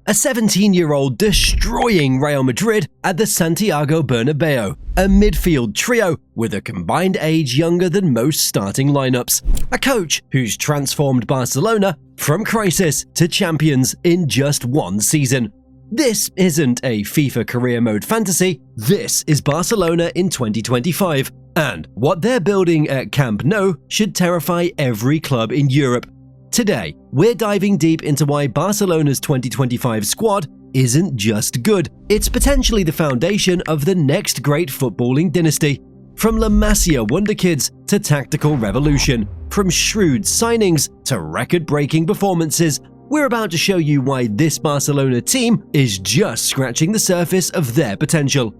a 17-year-old destroying Real Madrid at the Santiago Bernabeu, a midfield trio with a combined age younger than most starting lineups, a coach who's transformed Barcelona from crisis to champions in just one season. This isn't a FIFA career mode fantasy, this is Barcelona in 2025, and what they're building at Camp Nou should terrify every club in Europe. Today, we're diving deep into why Barcelona's 2025 squad isn't just good, it's potentially the foundation of the next great footballing dynasty. From La Masia wonderkids to tactical revolution, from shrewd signings to record-breaking performances, we're about to show you why this Barcelona team is just scratching the surface of their potential.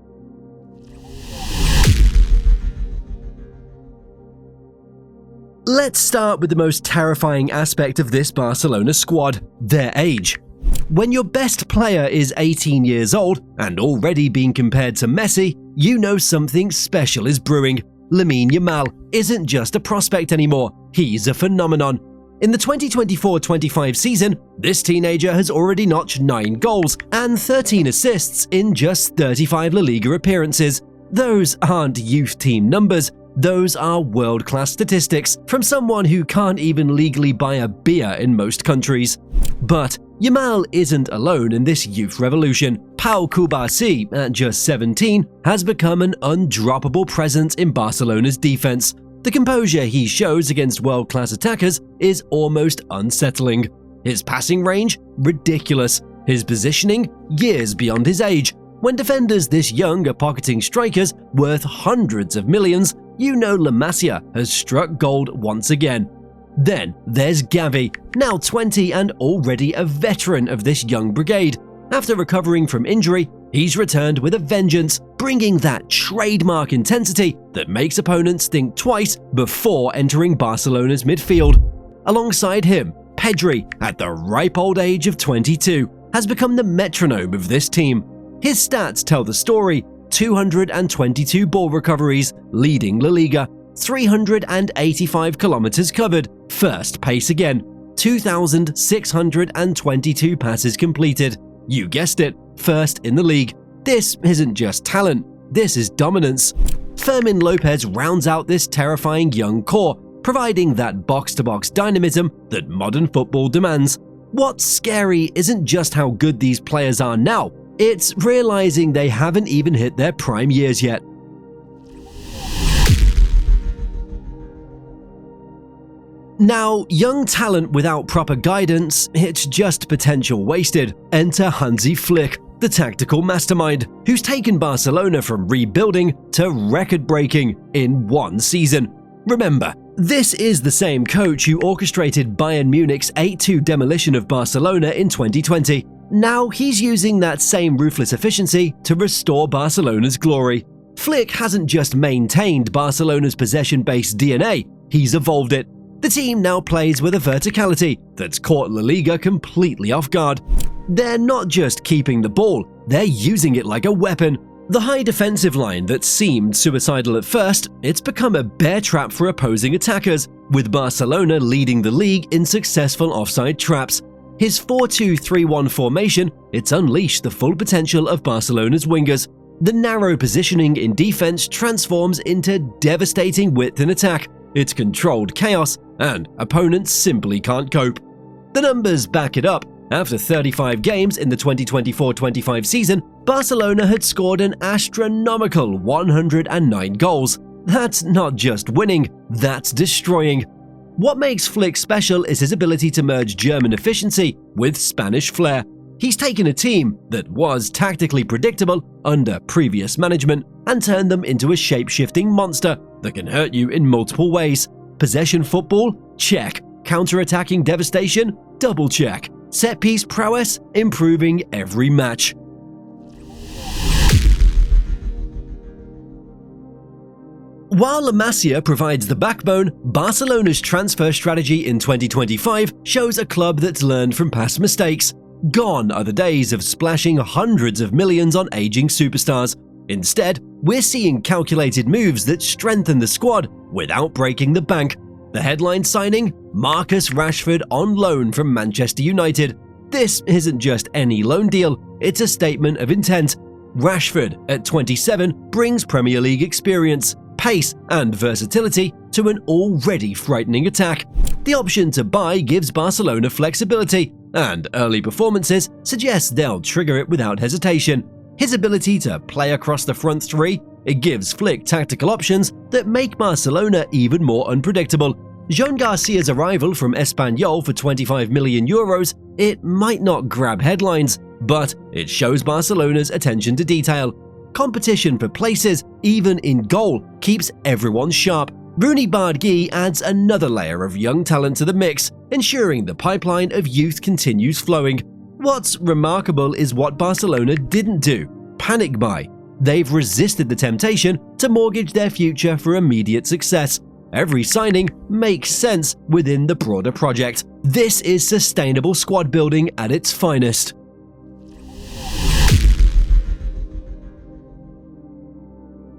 Let's start with the most terrifying aspect of this Barcelona squad, their age. When your best player is 18 years old and already being compared to Messi, you know something special is brewing. Lamine Yamal isn't just a prospect anymore, he's a phenomenon. In the 2024-25 season, this teenager has already notched 9 goals and 13 assists in just 35 La Liga appearances. Those aren't youth team numbers, those are world-class statistics from someone who can't even legally buy a beer in most countries. But Yamal isn't alone in this youth revolution. Pau Cubarsí, at just 17, has become an undroppable presence in Barcelona's defense. The composure he shows against world-class attackers is almost unsettling. His passing range? Ridiculous. His positioning? Years beyond his age. When defenders this young are pocketing strikers worth hundreds of millions, you know La Masia has struck gold once again. Then there's Gavi, now 20 and already a veteran of this young brigade. After recovering from injury, he's returned with a vengeance, bringing that trademark intensity that makes opponents think twice before entering Barcelona's midfield. Alongside him, Pedri, at the ripe old age of 22, has become the metronome of this team. His stats tell the story: 222 ball recoveries, leading La Liga, 385 kilometers covered, first pace again, 2,622 passes completed. You guessed it, first in the league. This isn't just talent, this is dominance. Fermin Lopez rounds out this terrifying young core, providing that box-to-box dynamism that modern football demands. What's scary isn't just how good these players are now, it's realizing they haven't even hit their prime years yet. Now, young talent without proper guidance, it's just potential wasted. Enter Hansi Flick, the tactical mastermind, who's taken Barcelona from rebuilding to record-breaking in one season. Remember, this is the same coach who orchestrated Bayern Munich's 8-2 demolition of Barcelona in 2020. Now he's using that same ruthless efficiency to restore Barcelona's glory. Flick hasn't just maintained Barcelona's possession-based DNA, he's evolved it. The team now plays with a verticality that's caught La Liga completely off guard. They're not just keeping the ball, they're using it like a weapon. The high defensive line that seemed suicidal at first, it's become a bear trap for opposing attackers, with Barcelona leading the league in successful offside traps. His 4-2-3-1 formation, it's unleashed the full potential of Barcelona's wingers. The narrow positioning in defense transforms into devastating width in attack. It's controlled chaos, and opponents simply can't cope. The numbers back it up. After 35 games in the 2024-25 season, Barcelona had scored an astronomical 109 goals. That's not just winning, that's destroying. What makes Flick special is his ability to merge German efficiency with Spanish flair. He's taken a team that was tactically predictable under previous management and turned them into a shape-shifting monster that can hurt you in multiple ways. Possession football? Check. Counter-attacking devastation? Double check. Set-piece prowess? Improving every match. While La Masia provides the backbone, Barcelona's transfer strategy in 2025 shows a club that's learned from past mistakes. Gone are the days of splashing hundreds of millions on aging superstars. Instead, we're seeing calculated moves that strengthen the squad without breaking the bank. The headline signing? Marcus Rashford on loan from Manchester United. This isn't just any loan deal, it's a statement of intent. Rashford, at 27, brings Premier League experience, pace, and versatility to an already frightening attack. The option to buy gives Barcelona flexibility, and early performances suggest they'll trigger it without hesitation. His ability to play across the front three, it gives Flick tactical options that make Barcelona even more unpredictable. Joan Garcia's arrival from Espanyol for €25 million, it might not grab headlines, but it shows Barcelona's attention to detail. Competition for places, even in goal, keeps everyone sharp. Rooney Bargui adds another layer of young talent to the mix, ensuring the pipeline of youth continues flowing. What's remarkable is what Barcelona didn't do: panic buy. They've resisted the temptation to mortgage their future for immediate success. Every signing makes sense within the broader project. This is sustainable squad building at its finest.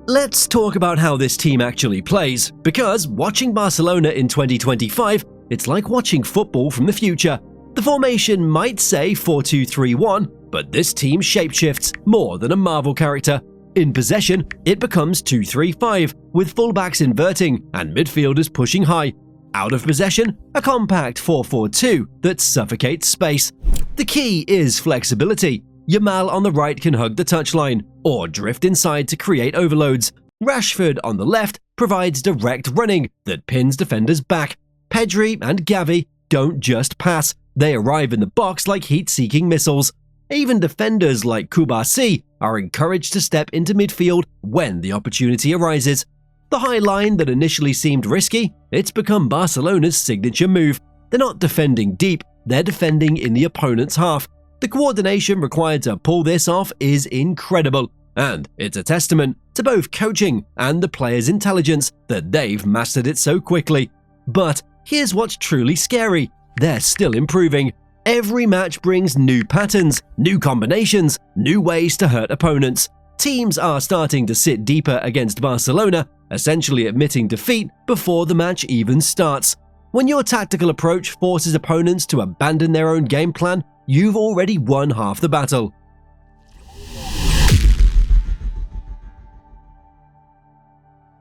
Let's talk about how this team actually plays, because watching Barcelona in 2025, it's like watching football from the future. The formation might say 4-2-3-1, but this team shapeshifts more than a Marvel character. In possession, it becomes 2-3-5, with fullbacks inverting and midfielders pushing high. Out of possession, a compact 4-4-2 that suffocates space. The key is flexibility. Yamal on the right can hug the touchline, or drift inside to create overloads. Rashford on the left provides direct running that pins defenders back. Pedri and Gavi don't just pass, they arrive in the box like heat-seeking missiles. Even defenders like Kubasi are encouraged to step into midfield when the opportunity arises. The high line that initially seemed risky, it's become Barcelona's signature move. They're not defending deep, they're defending in the opponent's half. The coordination required to pull this off is incredible, and it's a testament to both coaching and the players' intelligence that they've mastered it so quickly. But here's what's truly scary: they're still improving. Every match brings new patterns, new combinations, new ways to hurt opponents. Teams are starting to sit deeper against Barcelona, essentially admitting defeat before the match even starts. When your tactical approach forces opponents to abandon their own game plan, you've already won half the battle.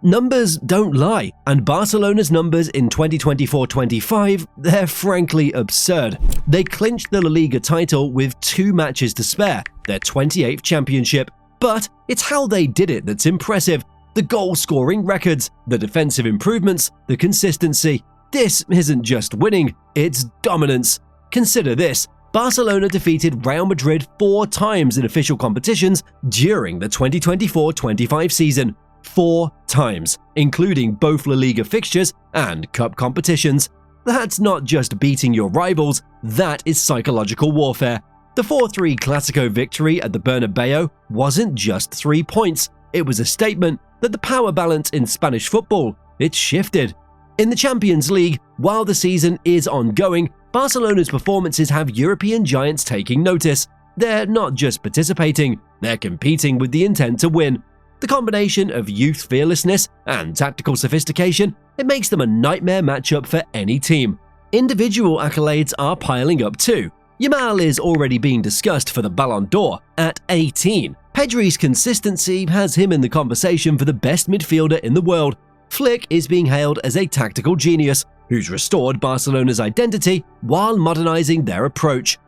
Numbers don't lie, and Barcelona's numbers in 2024-25, they're frankly absurd. They clinched the Liga title with 2 matches to spare, their 28th championship. But it's how they did it that's impressive. The goal-scoring records, the defensive improvements, the consistency. This isn't just winning, it's dominance. Consider this: Barcelona defeated Real Madrid 4 times in official competitions during the 2024-25 season. 4 times, including both La Liga fixtures and cup competitions. That's not just beating your rivals, that is psychological warfare. The 4-3 Clásico victory at the Bernabeu wasn't just 3 points, it was a statement that the power balance in Spanish football, it's shifted. In the Champions League, while the season is ongoing, Barcelona's performances have European giants taking notice. They're not just participating, they're competing with the intent to win. The combination of youth fearlessness and tactical sophistication, it makes them a nightmare matchup for any team. Individual accolades are piling up too. Yamal is already being discussed for the Ballon d'Or at 18. Pedri's consistency has him in the conversation for the best midfielder in the world. Flick is being hailed as a tactical genius who's restored Barcelona's identity while modernizing their approach.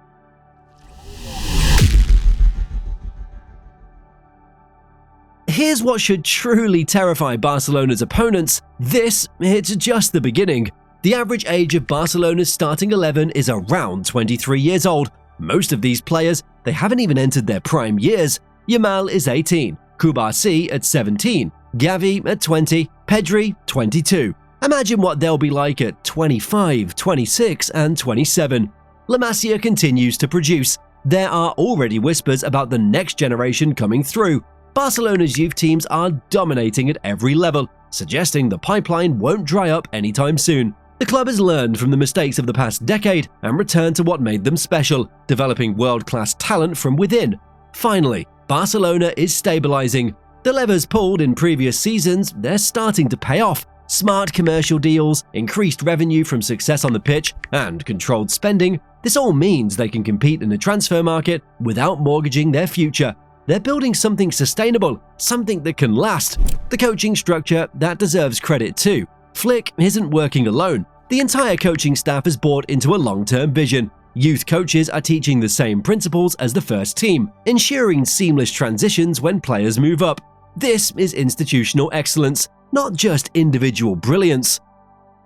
Here's what should truly terrify Barcelona's opponents. It's just the beginning. The average age of Barcelona's starting 11 is around 23 years old. Most of these players, they haven't even entered their prime years. Yamal is 18, Kubasi at 17, Gavi at 20, Pedri 22. Imagine what they'll be like at 25, 26, and 27. La Masia continues to produce. There are already whispers about the next generation coming through. Barcelona's youth teams are dominating at every level, suggesting the pipeline won't dry up anytime soon. The club has learned from the mistakes of the past decade and returned to what made them special, developing world-class talent from within. Finally, Barcelona is stabilizing. The levers pulled in previous seasons, they're starting to pay off. Smart commercial deals, increased revenue from success on the pitch, and controlled spending, This all means they can compete in the transfer market without mortgaging their future. They're building something sustainable, something that can last. The coaching structure that deserves credit too. Flick isn't working alone. The entire coaching staff has bought into a long-term vision. Youth coaches are teaching the same principles as the first team, ensuring seamless transitions when players move up. This is institutional excellence, not just individual brilliance.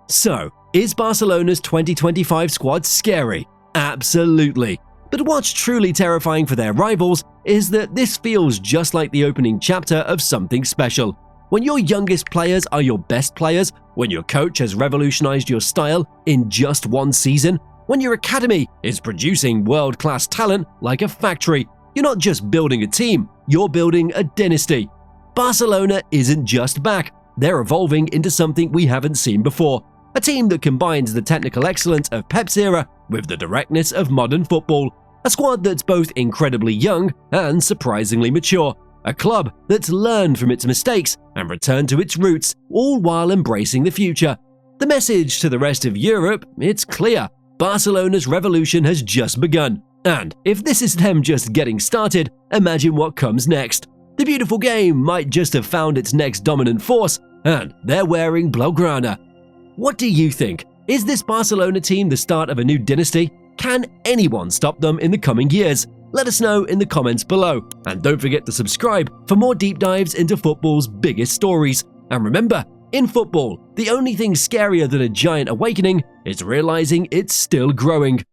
So, is Barcelona's 2025 squad scary? Absolutely. But what's truly terrifying for their rivals is that this feels just like the opening chapter of something special. When your youngest players are your best players, when your coach has revolutionized your style in just one season, when your academy is producing world-class talent like a factory, you're not just building a team, you're building a dynasty. Barcelona isn't just back, they're evolving into something we haven't seen before. A team that combines the technical excellence of Pep's era with the directness of modern football. A squad that's both incredibly young and surprisingly mature. A club that's learned from its mistakes and returned to its roots, all while embracing the future. The message to the rest of Europe, it's clear. Barcelona's revolution has just begun. And if this is them just getting started, imagine what comes next. The beautiful game might just have found its next dominant force, and they're wearing Blaugrana. What do you think? Is this Barcelona team the start of a new dynasty? Can anyone stop them in the coming years? Let us know in the comments below. And don't forget to subscribe for more deep dives into football's biggest stories. And remember, in football, the only thing scarier than a giant awakening is realizing it's still growing.